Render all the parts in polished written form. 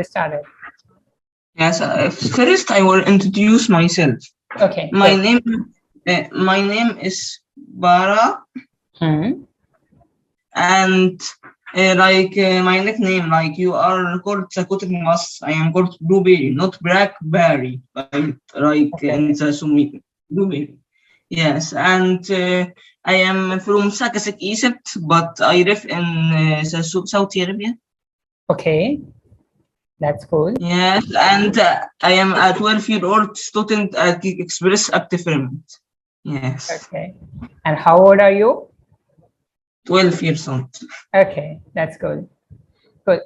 started. Yes. First, I will introduce myself. Okay. My name is Baraa, and my nickname, like you are called Sakutik Mas, I am called Blueberry, not Blackberry, in the Sumi. Blueberry. Yes, and I am from Sakasek, Egypt, but I live in Saudi Arabia. Okay, that's cool. Yes, and I am a 12-year-old student at Express Active Firmament. Yes. Okay, and how old are you? 12 years old. Okay, that's good. Good.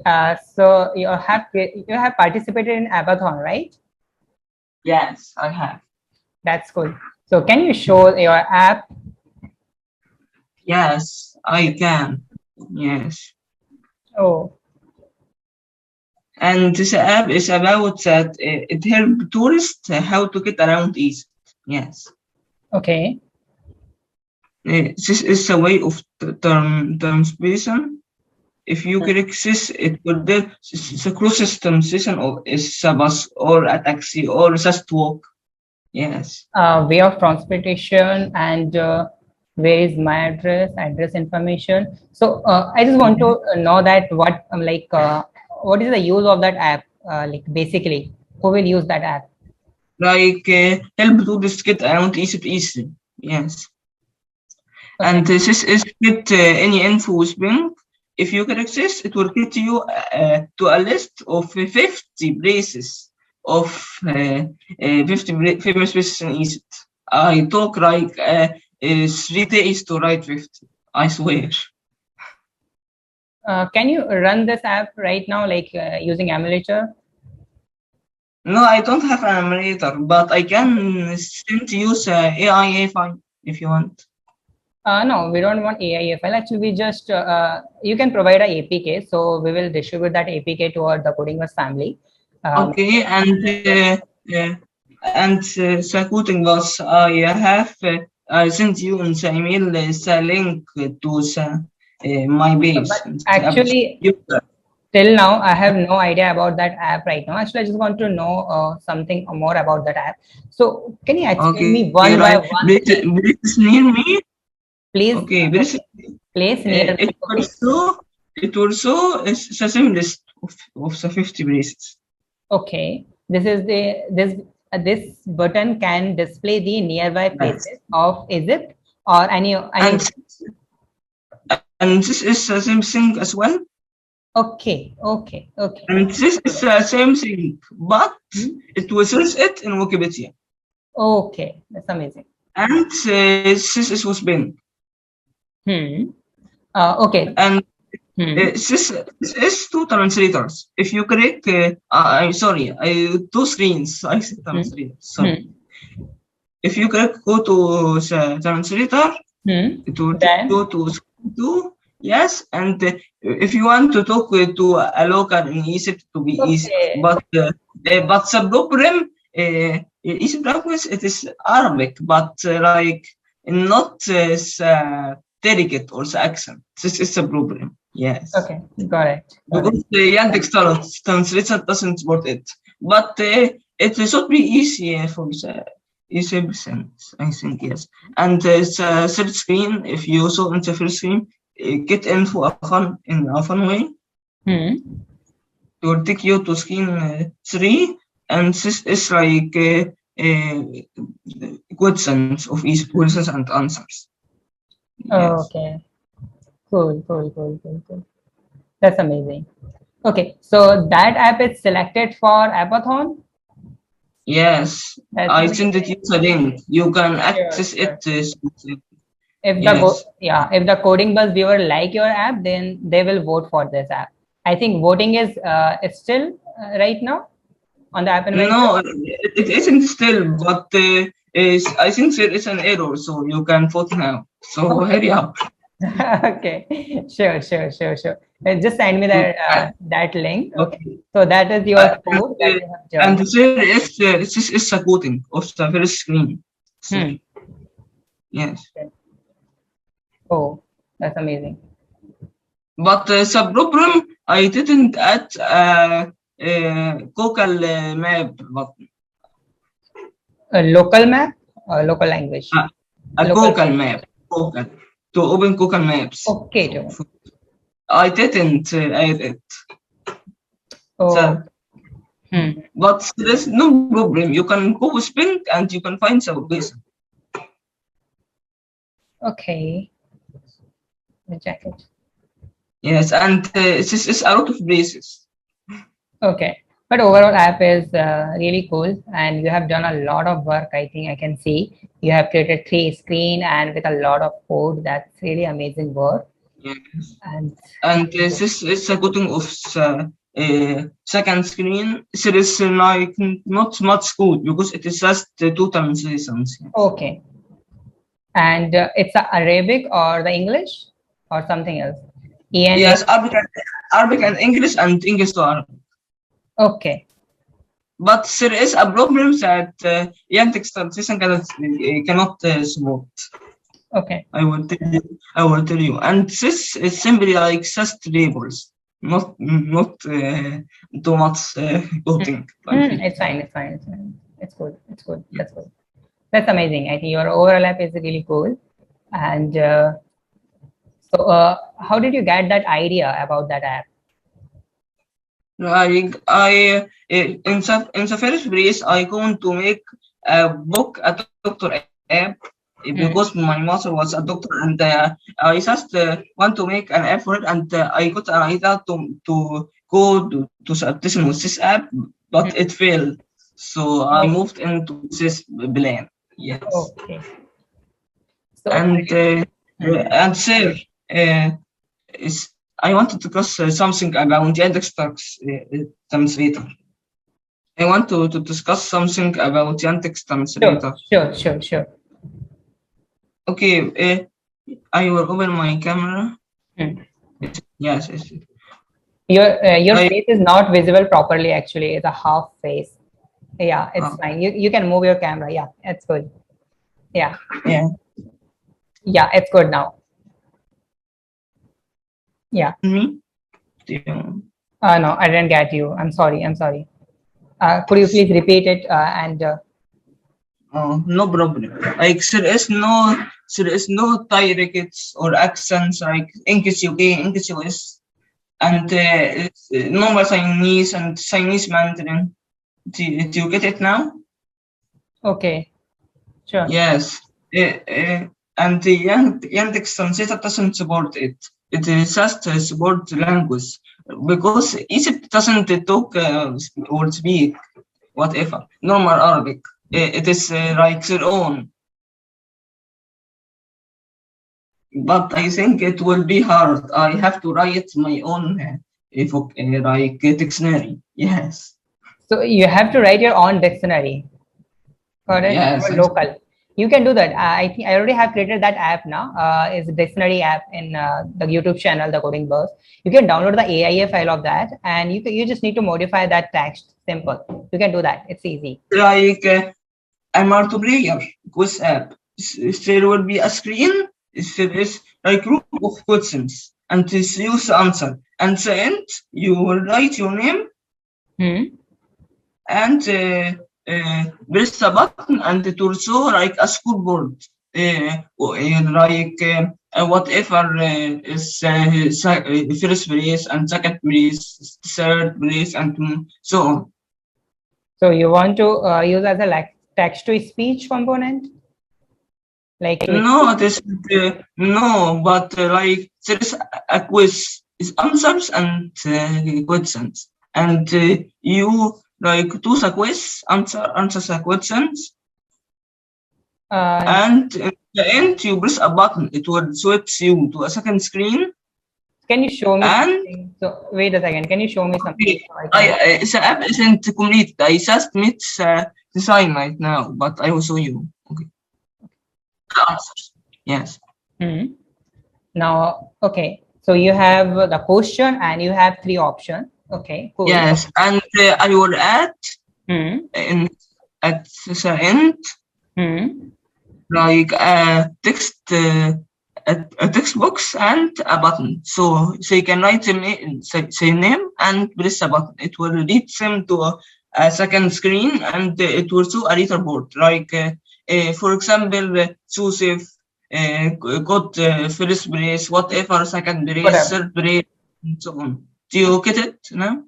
So you have participated in Abathon, right? Yes, I have. That's cool. So can you show your app? Yes, I can. Yes. Oh. And this app is about that it helps tourists how to get around Egypt. Yes. Okay. This is a way of translation. If you click this, it will do the closest translation of is a bus or a taxi or just walk. Yes. Way of transportation and where is my address information. So I just want to know that what is the use of that app? Like basically, who will use that app? Like help tourists get around Egypt easily. Yes. Okay. And this is get any info with Bing. If you click this, it will get you to a list of 50 places of 50 famous places in Egypt. I took like 3 days to write 50. I swear. Can you run this app right now, like using emulator? No, I don't have an emulator, but I can send you AIA file if you want. No, we don't want AIA file. Actually, we just you can provide a APK, so we will distribute that APK to the Coding family. Okay, and Sakuting was I have I sent you in the email the link to my page. But actually, till now, I have no idea about that app right now. Actually, I just want to know something more about that app. So, can you explain me one by one? Please near me. Please. Okay, place near. It also is the same list of the 50 places. Okay, this button can display the nearby places of Egypt or any. And this is the same thing as well. Okay. And this is the same thing, but it will search it in Wikipedia. Okay, that's amazing. And this is with Bing. Okay. And this is two translators. If you click, I'm sorry, two screens. I said translator. Sorry. If you click go to the translator, it will go to screen 2. Yes, and if you want to talk to a local in Egypt, to be easy. But the problem, Egypt language, it is Arabic, but like not delicate or the accent. This is a problem. Yes. Okay, got it. Because the Yandex translator doesn't support it, but it should be easy for the Egyptians, I think. Yes, and the third screen, if you saw in the first screen, get info in a fun way. It will take you to screen 3, and this is like questions of each questions and answers. Yes. Okay, cool. That's amazing. Okay, so that app is selected for Abathon. Yes, I sent it you the link. You can access it. If the Coding Buzz viewer like your app, then they will vote for this app. I think voting is still right now on the app Inventor. No, it isn't still, but I think there is an error, so you can vote now. So hurry up. Okay, sure. Just send me that link. Okay. So that is your code. And there is this is a coding of the first screen. Yes. Okay. Oh, that's amazing. But the problem, I didn't add Google map button. A local map or local language? A Local Google map. map. Google. To open Google Maps. Okay, Joe. I didn't add it. Oh. But there's no problem. You can go with Bing and you can find the location. Okay. The jacket. Yes, and this is a lot of places. Okay. But overall app is really cool, and you have done a lot of work. I think I can see you have created 3 screen and with a lot of code. That's really amazing work. Yes. And this is a good thing of second screen. There is like not much code because it is just two translations. okay. And it's Arabic or the English or something else? Yes, Arabic and English and English to Arabic. Okay. But there is a problem that Yandex translation cannot support. Okay. I will tell you. And this is simply like just labels, not too much coding. It's fine. It's good. That's good. That's amazing. I think your overall app is really cool. And so how did you get that idea about that app? I in the first place I want to make a doctor app because my mother was a doctor, and I just want to make an app for it, and I got an idea to go to certification with this app, but it failed, so I moved into this plan. Yes. Okay. So, and sir, I wanted to discuss something about the index translator. I want to discuss something about the index translator. Sure. Okay, I will open my camera. Yes. Your face is not visible properly. Actually, it's a half face. Yeah, it's fine. You can move your camera. Yeah, it's good. Yeah, it's good now. Yeah. Me? No, I didn't get you. I'm sorry. Could you please repeat it no problem. Like there is no dialects or accents like English UK, English US, and normal Chinese and Chinese Mandarin. Do you get it now? Okay. Sure. Yes. And the Yandex translator doesn't support it. It just support language because Egypt doesn't talk or speak whatever normal Arabic. It is like their own. But I think it will be hard. I have to write my own like dictionary. Yes. So you have to write your own dictionary. Correct. Yes. Local. You can do that. I think I already have created that app now. It's a dictionary app in the YouTube channel, the Coding Burst. You can download the AIA file of that, and you just need to modify that text. Simple. You can do that. It's easy. Like a multiplayer quiz app. There will be a screen. There is a group of questions, and this use the answer. And then you will write your name, and press the button, and it will show like a scoreboard, like whatever is first place and second place, third place, and so on. So you want to use as a text-to-speech component? Like no, but like there is a quiz, is answers and questions, and you like do the quiz, answer the questions, and in the end you press a button. It will switch you to a second screen. Can you show me something? So wait a second. Can you show me something? The app isn't complete. I just made the design right now, but I will show you. Okay. Answers. Yes. Now, okay. So you have the question and you have 3 options. Okay, cool. Yes, and I will add at the end like a text a text box and a button. So you can write say name and press a button. It will lead them to a second screen, and it will show a leaderboard. Like for example, Joseph got first place, whatever, second place, Whatever. third place, and so on. Do you get it now?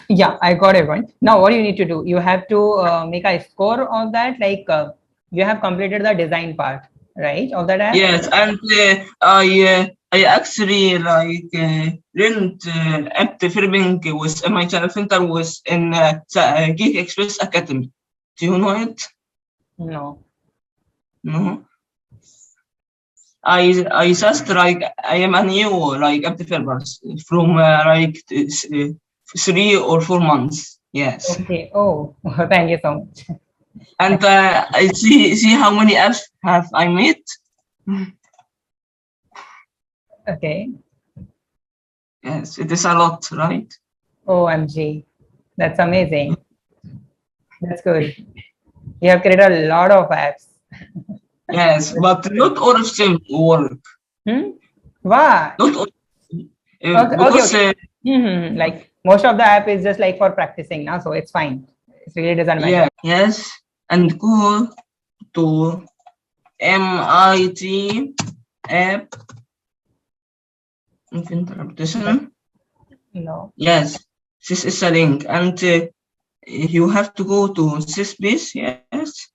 Yeah, I got it right. Now, what you need to do, you have to make a score of that. Like you have completed the design part, right, of that app. Yes, and I actually like learned app developing with my channel center was in Geek Express Academy. Do you know it? No. No. I just like I am a new like app developer from 3 or 4 months. Yes. Okay. Oh, thank you so much. And I see how many apps have I made. Okay. Yes, it is a lot, right? OMG, that's amazing. That's good. You have created a lot of apps. Yes, but not all of them work. Why? Not all. Okay, Because like most of the app is just like for practicing now, so it's fine. It really doesn't matter. yeah, yes, and go to MIT app Inventor. No. Yes, this is a link, and you have to go to this page. Yes,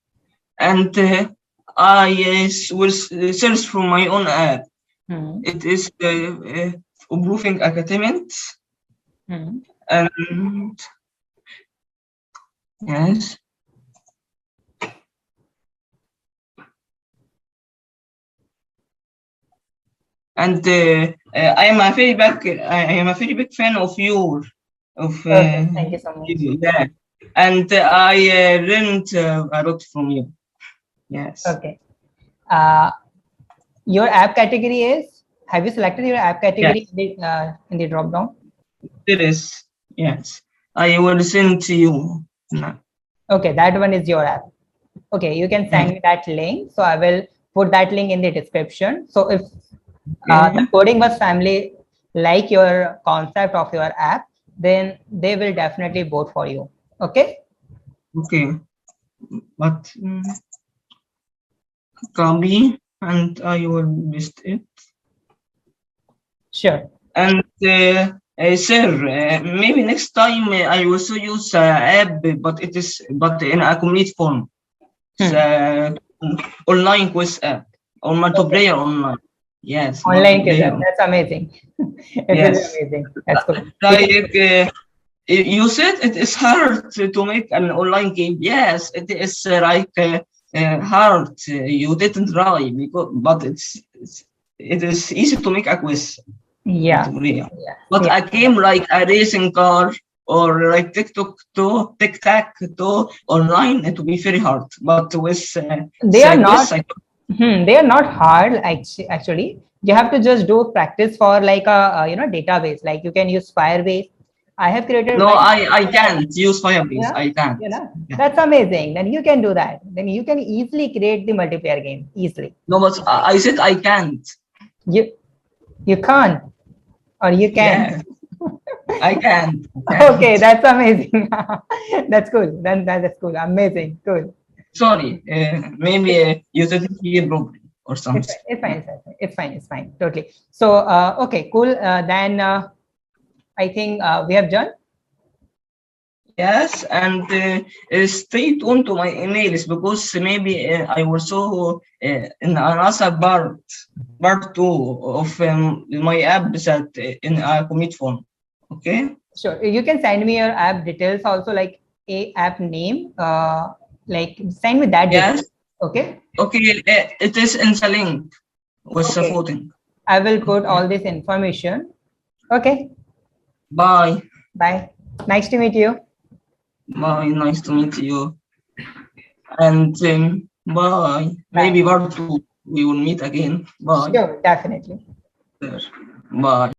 and I will search for my own app. It is improving academics. And yes. And I am a very big fan of you. Okay, thank you so much. Yeah, and I learned a lot from you. Yes. Okay. Your app category is? Have you selected your app category in the drop down? It is. Yes. I will send to you now. Okay, that one is your app. Okay, you can send me that link. So I will put that link in the description. So if the Coding Bus family like your concept of your app, then they will definitely vote for you. Okay? Okay. But copy and I will list it. Sure. And sir, maybe next time I also use app, but it is in a complete form. It's online quiz app or multiplayer online. Yes. Online quiz app. That's amazing. It's really amazing. That's good. Like you said, it is hard to make an online game. Yes, it is hard. You didn't try but it is easy to make a quiz. Yeah. But a game like a racing car or like tic-tac-toe online, it will be very hard. But with they are not hard actually. You have to just do practice for like a database. Like you can use Firebase. I have created. No, I can't use Firebase. Yeah? I can't. Yeah. That's amazing. Then you can do that. Then you can easily create the multiplayer game easily. No, but I said I can't. You can't, or you can. Yeah. I can't. Okay, that's amazing. That's cool. Then that's cool. Amazing. Cool. Sorry, maybe you didn't hear properly or something. It's fine. Totally. So okay, cool. Then I think we have done. Yes, and stay tuned to my emails because maybe I also in another part 2 of my app that in a commit form. Okay. Sure. You can send me your app details also, like a app name. Like send me that. Yes. Details. Okay. Okay. It is in the link with supporting. I will put all this information. Okay. Bye. Bye. Nice to meet you. Bye. Nice to meet you. And bye. Maybe part 2 we will meet again. Bye. Sure, definitely. Bye.